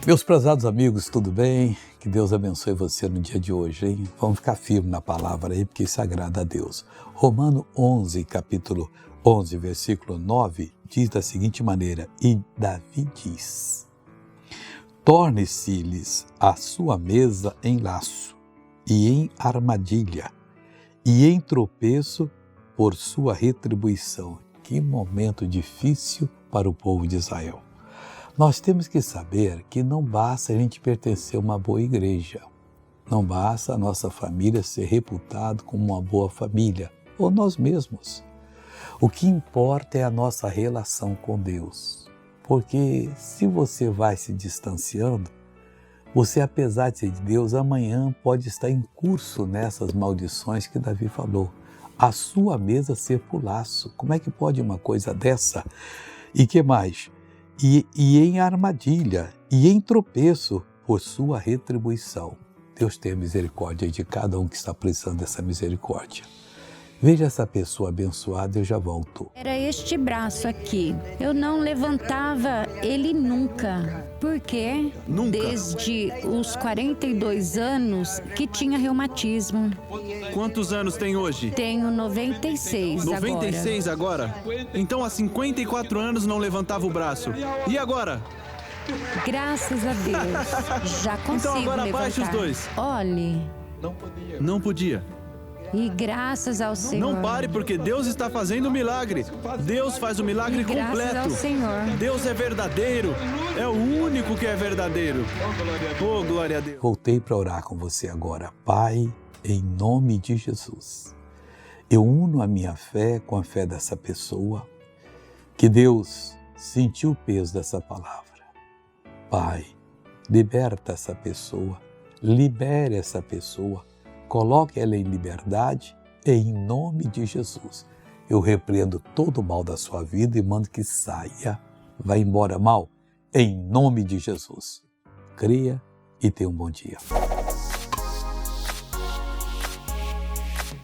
Meus prezados amigos, tudo bem? Que Deus abençoe você no dia de hoje, hein? Vamos ficar firme na palavra aí, porque isso agrada a Deus. Romano 11, capítulo 11, versículo 9, diz da seguinte maneira: E Davi diz: torne-se-lhes a sua mesa em laço, e em armadilha, e em tropeço por sua retribuição. Que momento difícil para o povo de Israel. Nós temos que saber que não basta a gente pertencer a uma boa igreja, não basta a nossa família ser reputada como uma boa família, ou nós mesmos. O que importa é a nossa relação com Deus, porque se você vai se distanciando, você, apesar de ser de Deus, amanhã pode estar em curso nessas maldições que Davi falou. A sua mesa ser por laço. Como é que pode uma coisa dessa? E que mais? E em armadilha, e em tropeço por sua retribuição. Deus tenha misericórdia de cada um que está precisando dessa misericórdia. Veja essa pessoa abençoada, eu já volto. Era este braço aqui. Eu não levantava ele nunca. Por quê? Nunca? Desde os 42 anos que tinha reumatismo. Quantos anos tem hoje? Tenho 96 agora. 96 agora? Então há 54 anos não levantava o braço. E agora? Graças a Deus. Já consigo Então agora levantar. abaixe os dois. Olhe. Não podia. E graças ao Senhor. Não pare, porque Deus está fazendo um milagre. Deus faz o milagre Graças completo. ao Senhor. Deus é verdadeiro. É o único que é verdadeiro. Oh, glória a Deus. Voltei para orar com você agora. Pai, em nome de Jesus, eu uno a minha fé com a fé dessa pessoa, que Deus sentiu o peso dessa palavra. Pai, liberta essa pessoa, libere essa pessoa, coloque ela em liberdade, em nome de Jesus. Eu repreendo todo o mal da sua vida e mando que saia. Vai embora mal, em nome de Jesus. Creia e tenha um bom dia.